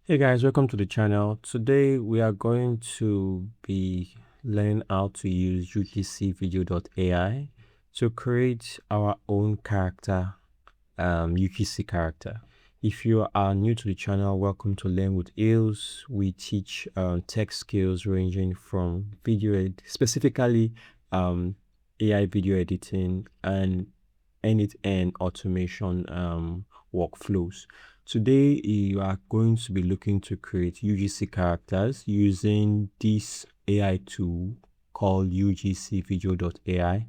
Hey guys, welcome to the channel. Today we are going to be learning how to use UGCvideo.ai to create our own character, UGC character. If you are new to the channel, welcome to Learn with Eels. We teach tech skills ranging from specifically AI video editing and end-to-end automation workflows. Today, you are going to be looking to create UGC characters using this AI tool called UGCvideo.ai.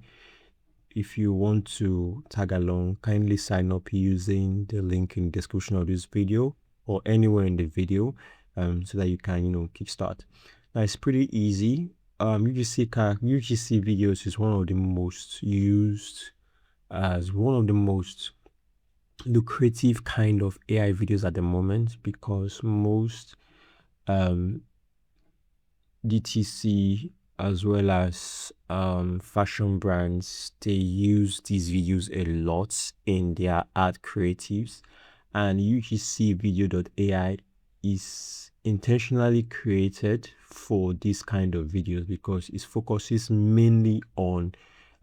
If you want to tag along, kindly sign up using the link in the description of this video or anywhere in the video so that you can, kickstart. Now, it's pretty easy. UGC videos is one of the most used as one of the most lucrative kind of AI videos at the moment, because most DTC as well as fashion brands, they use these videos a lot in their ad creatives, and UGCvideo.ai is intentionally created for this kind of videos because it focuses mainly on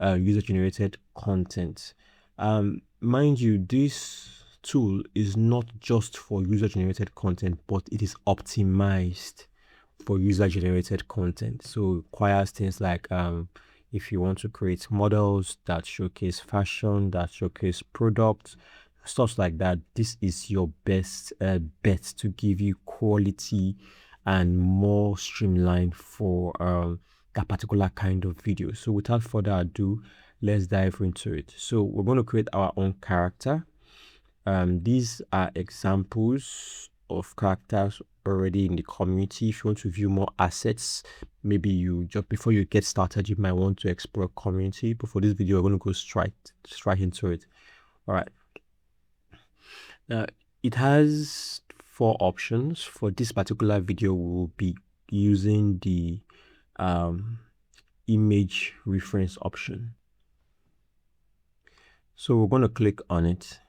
user-generated content. Mind you, this tool is not just for user-generated content, but it is optimized for user-generated content. So it requires things like if you want to create models that showcase fashion, that showcase products, stuff like that, this is your best bet to give you quality and more streamlined for that particular kind of video. So without further ado, let's dive into it. So we're going to create our own character. These are examples of characters already in the community. If you want to view more assets, maybe you just before you get started, you might want to explore community. But for this video, we're going to go straight into it. All right. Now it has 4 options. For this particular video, we will be using the image reference option. So we're going to click on it.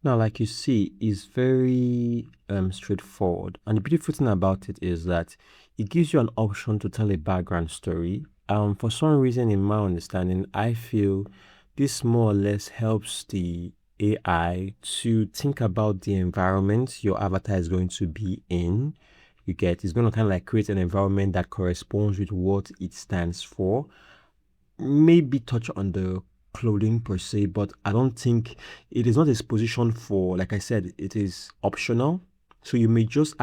Now, like you see, it's very straightforward. And the beautiful thing about it is that it gives you an option to tell a background story. For some reason, in my understanding, I feel this more or less helps the AI to think about the environment your avatar is going to be in. It's going to kind of like create an environment that corresponds with what it stands for. Maybe touch on the clothing per se, but I don't think it is not a position for, like I said, it is optional. So you may just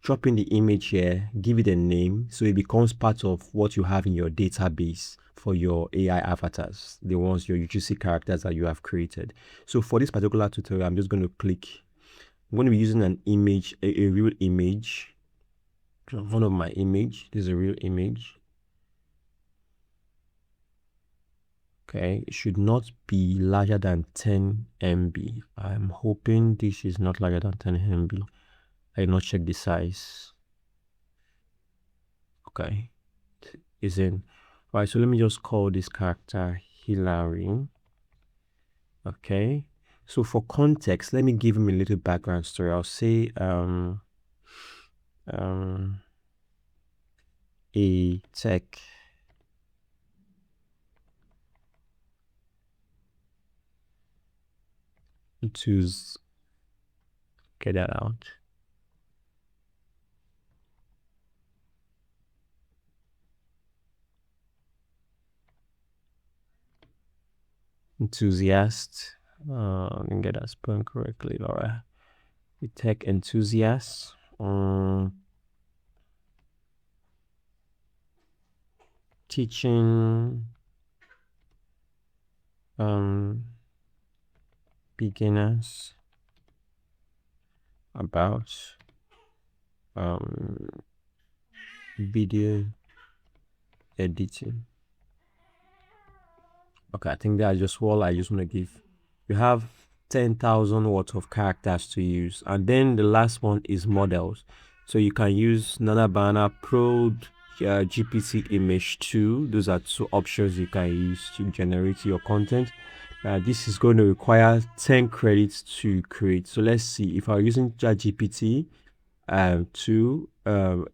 drop in the image here, give it a name, so it becomes part of what you have in your database for your AI avatars, the ones, your UGC characters that you have created. So for this particular tutorial, I'm just going to I'm going to be using an image, a real image, one of my image. This is a real image. Okay, it should not be larger than 10 MB. I'm hoping this is not larger than 10 MB. I did not check the size. Okay, it's in. Right, so let me just call this character Hilary. Okay, so for context, let me give him a little background story. I'll say a tech to get that out. Enthusiast. I didn't get that spelled correctly. All right. A tech enthusiast. Teaching beginners about video editing. Okay, I think that's just all I just want to give. You have 10,000 worth of characters to use, and then the last one is models. So you can use Nanobanana Pro, GPT Image 2. Those are two options you can use to generate your content. This is going to require 10 credits to create. So let's see, if I'm using ChatGPT 2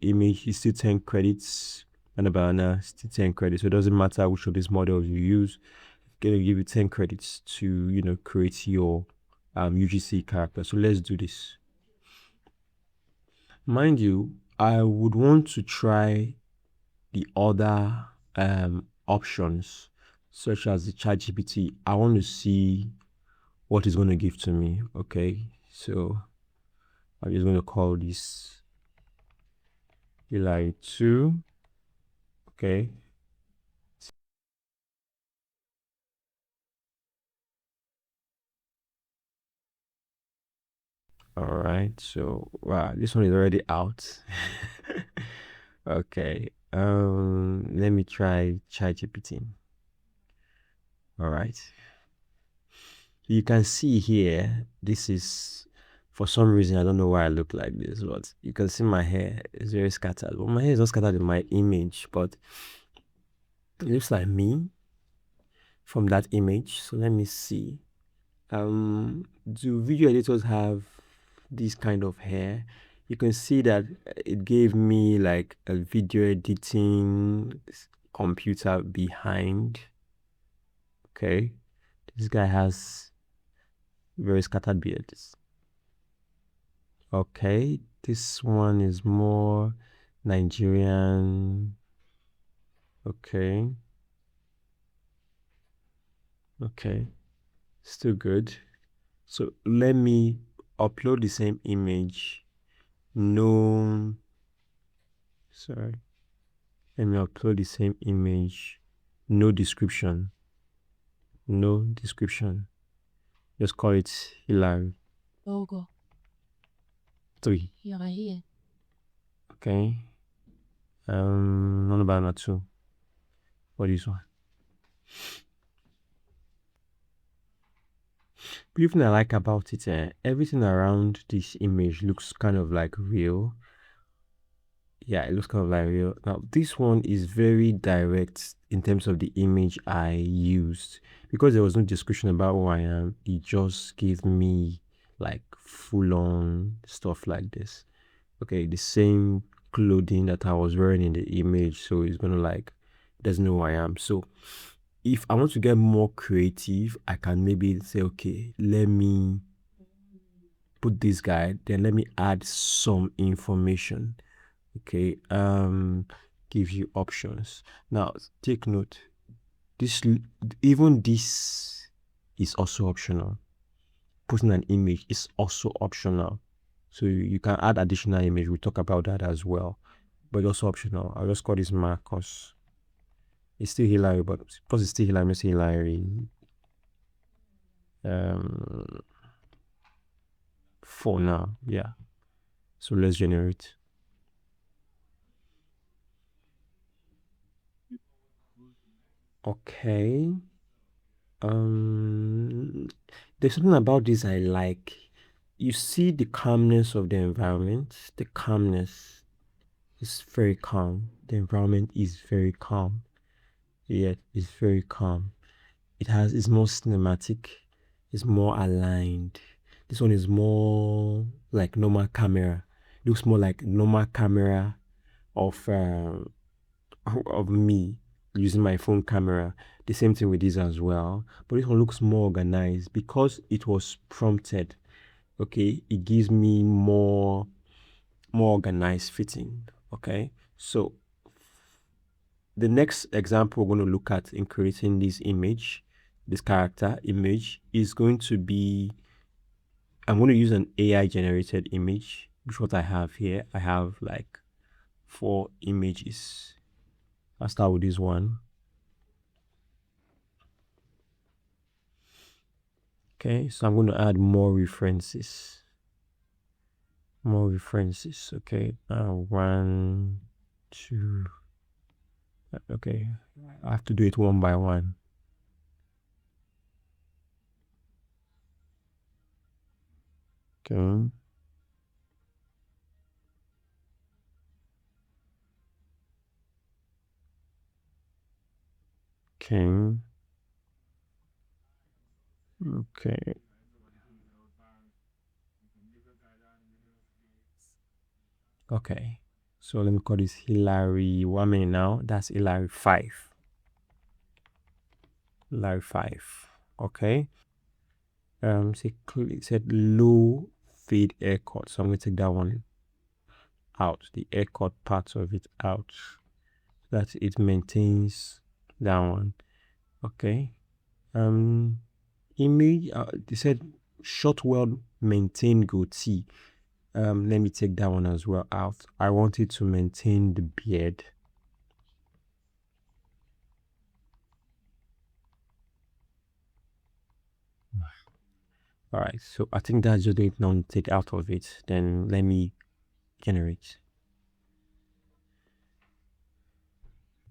image is still 10 credits, and Nanobanana still 10 credits. So it doesn't matter which of these models you use, it's going to give you 10 credits to create your UGC character. So let's do this. Mind you, I would want to try the other options, such as the ChatGPT. I want to see what it's going to give to me. Okay, so I'm just going to call this AI 2. Okay. All right. So wow, this one is already out. Okay. Let me try ChatGPT. All right. You can see here, this is, for some reason, I don't know why I look like this, but you can see my hair is very scattered. Well, my hair is not scattered in my image, but it looks like me from that image. So let me see. Do video editors have this kind of hair? You can see that it gave me like a video editing computer behind. Okay, this guy has very scattered beards. Okay, this one is more Nigerian. Okay, okay, still good. So let me upload the same image. No, sorry. Let me upload the same image. No description. No description. Just call it Hilary. Logo. 3. Okay. Nanobanana 2. For this one. The thing I like about it, everything around this image looks kind of like real. Yeah, it looks kind of like real. Now, this one is very direct in terms of the image I used. Because there was no description about who I am, it just gave me like full on stuff like this. Okay, the same clothing that I was wearing in the image. So it's gonna like, it doesn't know who I am. So if I want to get more creative, I can maybe say, okay, let me put this guy, then let me add some information. Okay, give you options. Now take note, this, even this is also optional. Putting an image is also optional, so you can add additional image. We'll talk about that as well, but it's also optional. I'll just call this Marcus. It's still Hilary, but because it's still Hilary, I'm say Hilary. For now, yeah. So let's generate. Okay. There's something about this I like. You see the calmness of the environment. The calmness is very calm. The environment is very calm. Yet it's very calm. It's more cinematic. It's more aligned. This one is more like normal camera. Looks more like normal camera of of me using my phone camera. The same thing with this as well, but this one looks more organized because it was prompted. Okay, it gives me more organized fitting. Okay, so the next example we're going to look at in creating this character image, is going to be, I'm going to use an AI generated image, which is what I have here. I have like 4 images. I'll start with this one. Okay, so I'm going to add more references. Okay, 1, 2. Okay, I have to do it one by one. Okay. Okay. Okay. Okay. So let me call this Hillary 1 minute now. That's Hillary 5. Hillary 5. Okay. Said low fade haircut. So I'm gonna take that one out. The haircut part of it out. That it maintains that one. Okay. Image. They said short well maintain goatee. Let me take that one as well out. I want it to maintain the beard. All right, so I think that's just it now. Take out of it. Then let me generate.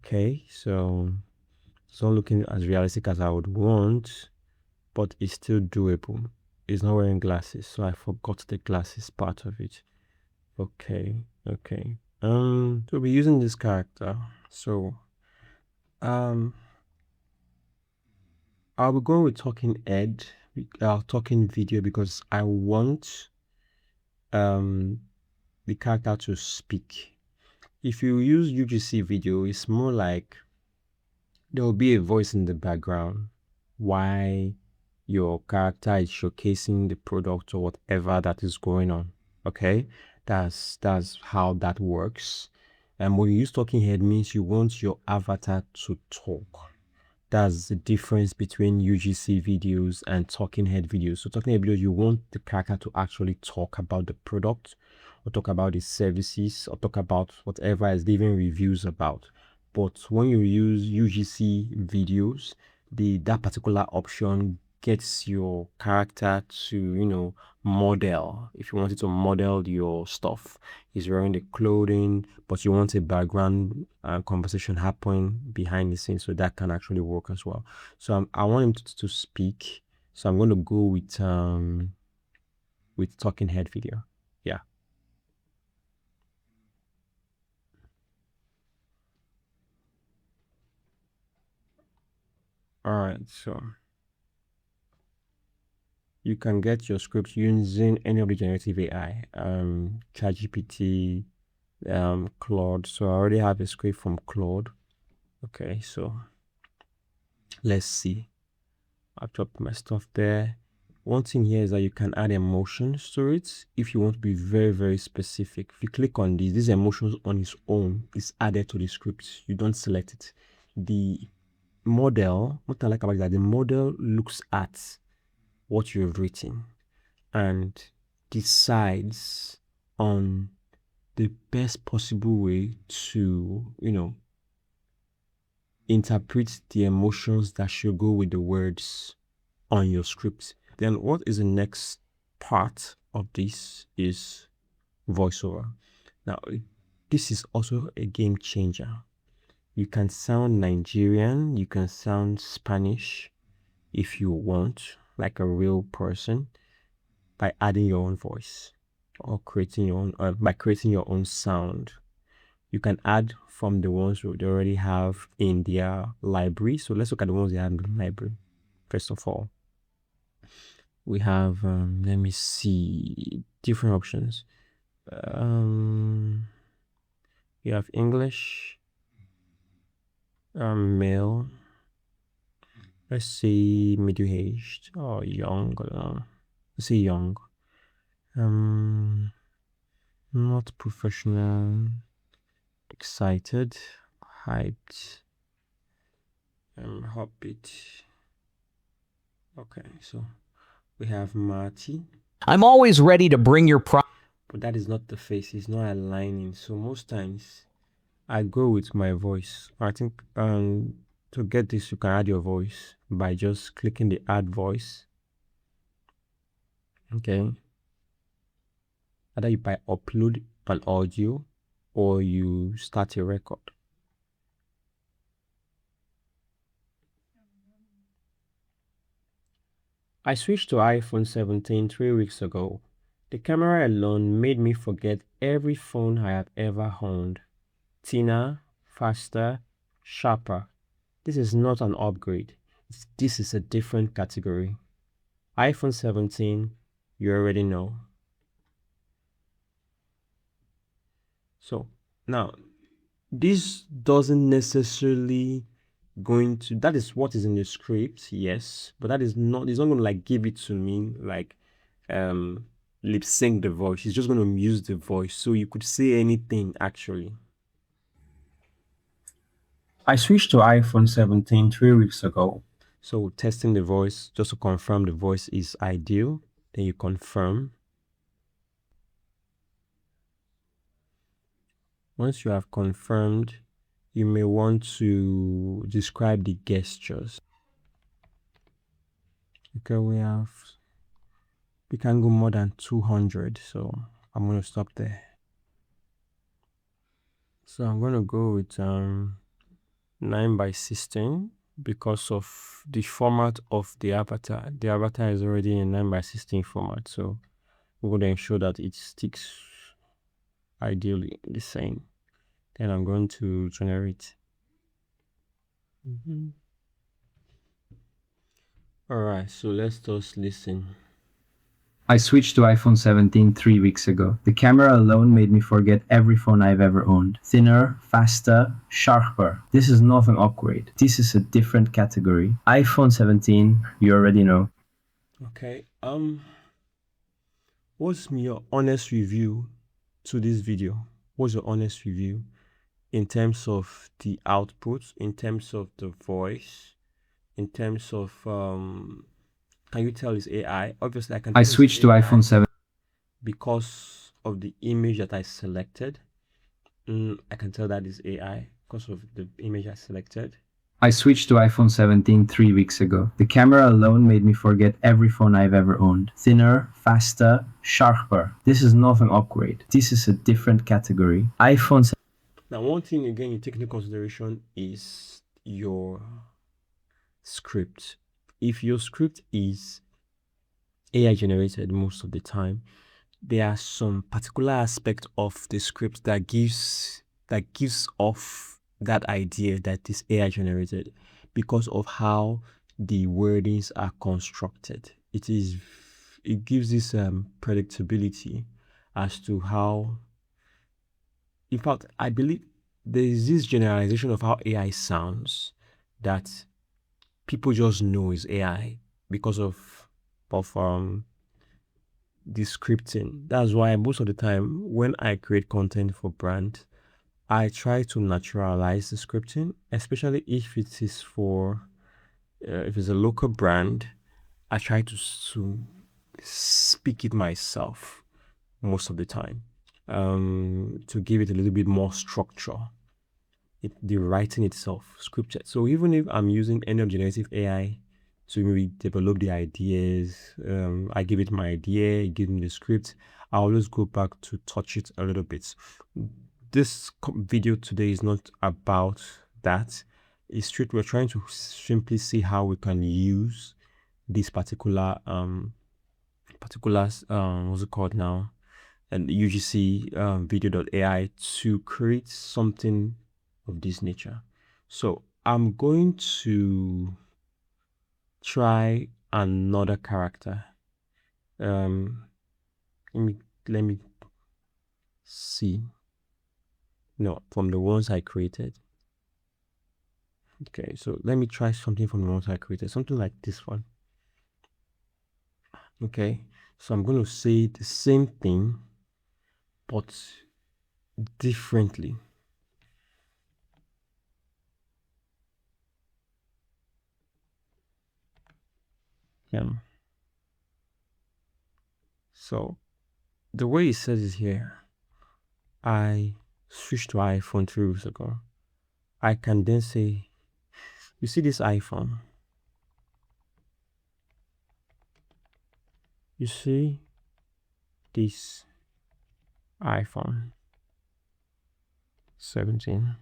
Okay, so it's not looking as realistic as I would want, but it's still doable. It's not wearing glasses, so I forgot the glasses part of it. Okay, okay. So we're using this character. So I'll be going with talking head, talking video, because I want the character to speak. If you use UGC video, it's more like there will be a voice in the background while your character is showcasing the product or whatever that is going on. Okay, that's how that works. And when you use talking head, means you want your avatar to talk. That's the difference between UGC videos and talking head videos. So talking head videos, you want the character to actually talk about the product or talk about the services or talk about whatever is leaving reviews about. But when you use UGC videos, that particular option gets your character to, model. If you wanted to model your stuff, he's wearing the clothing, but you want a background conversation happening behind the scenes, so that can actually work as well. So I want him to speak. So I'm going to go with talking head video. Yeah. All right. So you can get your script using any of the generative AI, ChatGPT, Claude. So I already have a script from Claude. Okay, so let's see. I've dropped my stuff there. One thing here is that you can add emotions to it if you want to be very, very specific. If you click on these emotions on its own is added to the script. You don't select it. The model, what I like about it is that the model looks at what you've written and decides on the best possible way to, interpret the emotions that should go with the words on your script. Then what is the next part of this is voiceover. Now, this is also a game changer. You can sound Nigerian, you can sound Spanish if you want, like a real person, by adding your own voice or creating your own, by creating your own sound. You can add from the ones they already have in their library. So let's look at the ones they have in the library. First of all, we have, let me see, different options. You have English, male, let's say middle-aged or young. Let's say young. Not professional, excited, hyped, heartbeat. Okay, so we have Marty. I'm always ready to bring your but that is not the face, it's not aligning. So most times I go with my voice. I think to get this you can add your voice by just clicking the add voice. Okay. Either you by upload an audio or you start a record. I switched to iPhone 17 3 weeks ago. The camera alone made me forget every phone I have ever owned. Thinner, faster, sharper. This is not an upgrade. This is a different category. iPhone 17, you already know. So now, this doesn't necessarily going to, that is what is in the script, yes, but that is not, it's not going to like give it to me like lip sync the voice. It's just going to use the voice, so you could say anything actually. I switched to iPhone 17 3 weeks ago. So testing the voice, just to confirm the voice is ideal. Then you confirm. Once you have confirmed, you may want to describe the gestures. Okay, we can go more than 200, so I'm going to stop there. So I'm going to go with 9:16 because of the format of the avatar. The avatar is already in 9:16 format, so we're going to ensure that it sticks ideally the same. Then I'm going to generate. All right, so let's just listen. I switched to iPhone 17 3 weeks ago. The camera alone made me forget every phone I've ever owned. Thinner, faster, sharper. This is not an upgrade. This is a different category. iPhone 17, you already know. Okay, what's your honest review to this video? What's your honest review in terms of the output, in terms of the voice, in terms of can you tell it's AI? Obviously, I can tell I it's switched to AI iPhone 7. because of the image that I selected. I can tell that is AI because of the image I selected. I switched to iPhone 17 3 weeks ago. The camera alone made me forget every phone I've ever owned. Thinner, faster, sharper. This is not an upgrade. This is a different category. iPhone. Now, one thing again you take into consideration is your script. If your script is AI generated most of the time, there are some particular aspect of the script that gives off that idea that is AI generated because of how the wordings are constructed. It gives this predictability as to how, in fact, I believe there is this generalization of how AI sounds that people just know is AI because of the scripting. That's why most of the time when I create content for brand, I try to naturalize the scripting, especially if it is for if it's a local brand. I try to speak it myself most of the time to give it a little bit more structure. The writing itself scripted. So even if I'm using any of generative AI to maybe develop the ideas, I give it my idea, it gives me the script. I always go back to touch it a little bit. This video today is not about that. It's straight. We're trying to simply see how we can use this particular what's it called now, and UGC video.ai to create something of this nature. So I'm going to try another character. Let me see. No, from the ones I created. Okay, so let me try something from the ones I created. Something like this one. Okay, so I'm going to say the same thing, but differently. So the way it says it here, I switched to iPhone 3 weeks ago. I can then say, you see this iPhone? You see this iPhone 17?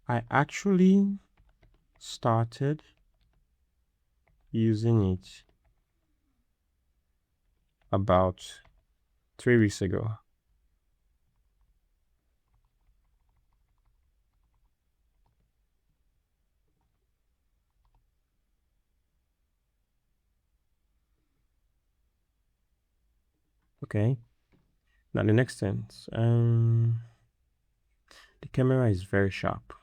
I actually started using it about 3 weeks ago. Okay. Now the next thing, the camera is very sharp.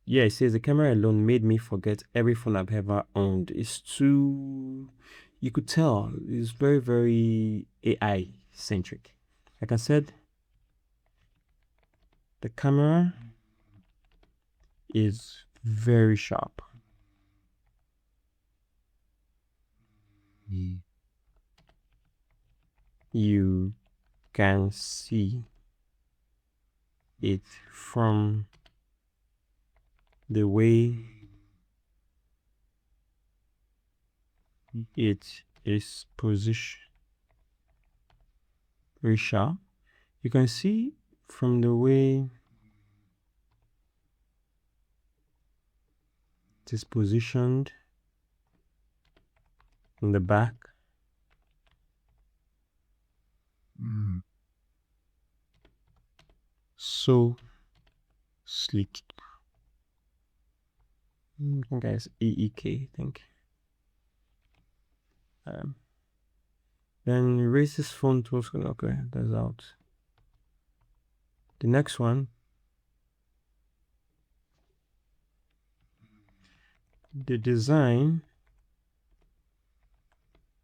Yeah, it says the camera alone made me forget every phone I've ever owned. It's too, you could tell, it's very, very AI centric. Like I said, the camera is very sharp. You can see it from the way it is positioned, very sharp. You can see from the way it is positioned in the back. So sleek. I think it's AEK, I think. Then racist phone tools. Okay, that's out. The next one, the design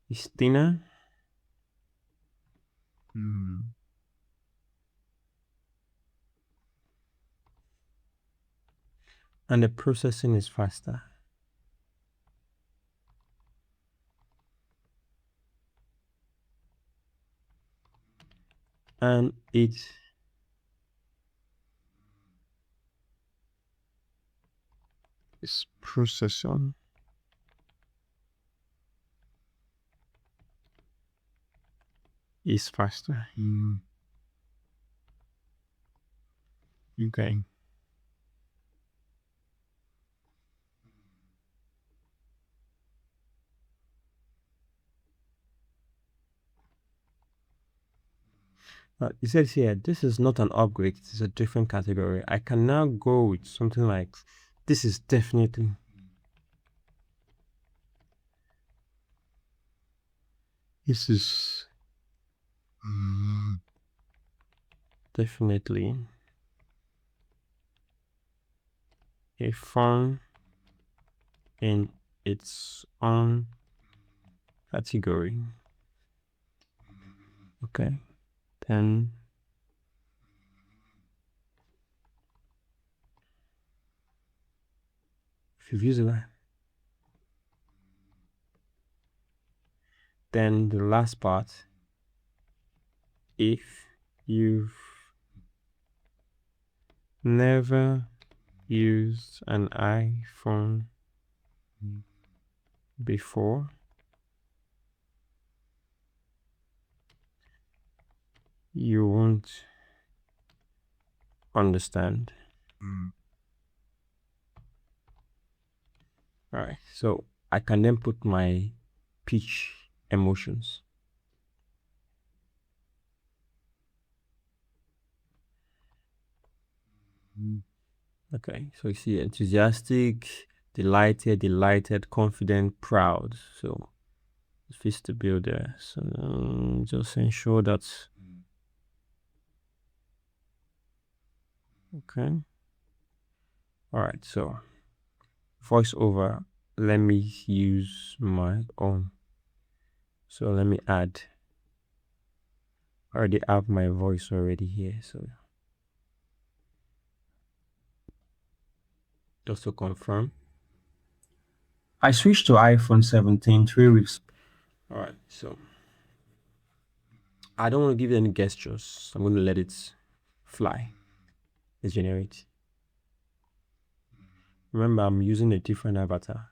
is thinner. And the processing is faster. And its processing is faster. Okay. It says here, this is not an upgrade, it is a different category. I can now go with something like, this is definitely definitely a phone in its own category. Okay. Then if you've used it, then the last part, if you've never used an iPhone before, you won't understand. All right, so I can then put my pitch emotions. Okay, so you see enthusiastic, delighted, confident, proud. So it fits the bill there. So just ensure that. Okay. All right, so voiceover, let me use my own. So let me add. I already have my voice already here, so just to confirm, I switched to iPhone 17 3 weeks. All right, so I don't want to give it any gestures. I'm going to let it fly. Let's generate. Remember, I'm using a different avatar.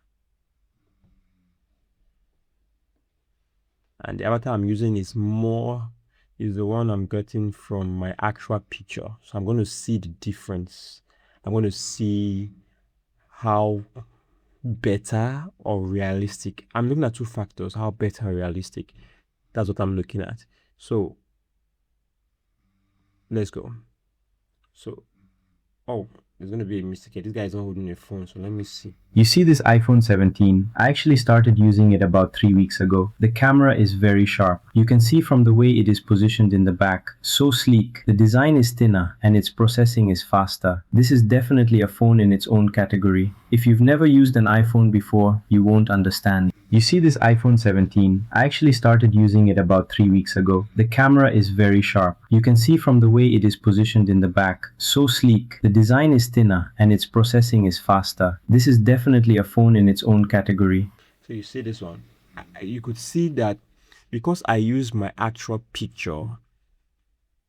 And the avatar I'm using is the one I'm getting from my actual picture. So I'm going to see the difference. I'm going to see how better or realistic. I'm looking at two factors, how better or realistic. That's what I'm looking at. So let's go. So, oh, there's going to be a mistake here. This guy is not holding a phone, so let me see. You see this iPhone 17? I actually started using it about 3 weeks ago. The camera is very sharp. You can see from the way it is positioned in the back. So sleek. The design is thinner and its processing is faster. This is definitely a phone in its own category. If you've never used an iPhone before, you won't understand. You see this iPhone 17? I actually started using it about 3 weeks ago. The camera is very sharp. You can see from the way it is positioned in the back. So sleek. The design is thinner and its processing is faster. This is definitely a phone in its own category. So you see this one. You could see that because I use my actual picture,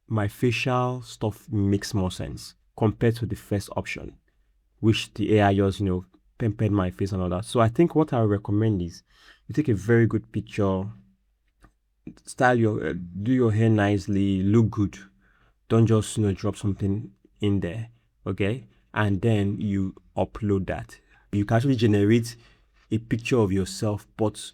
my facial stuff makes more sense compared to the first option, which the AI just, pampered my face and all that. So I think what I recommend is you take a very good picture, style do your hair nicely, look good. Don't just, drop something in there, okay? And then you upload that. You can actually generate a picture of yourself, but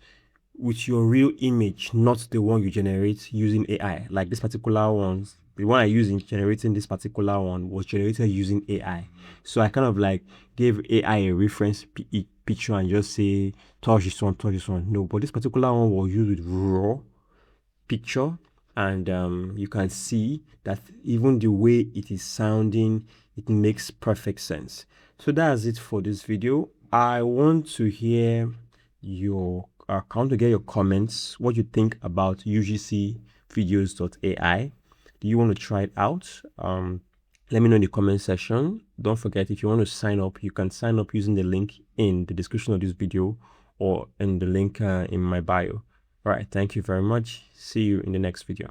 with your real image, not the one you generate using AI. Like this particular one, the one I use in generating this particular one was generated using AI. So I kind of like gave AI a reference picture and just say, touch this one, touch this one. No, but this particular one was used with raw picture, and you can see that even the way it is sounding, it makes perfect sense. So that's it for this video. I want to hear I want to get your comments, what you think about ugcvideos.ai. Do you want to try it out? Let me know in the comment section. Don't forget, if you want to sign up, you can sign up using the link in the description of this video or in the link in my bio. All right, thank you very much. See you in the next video.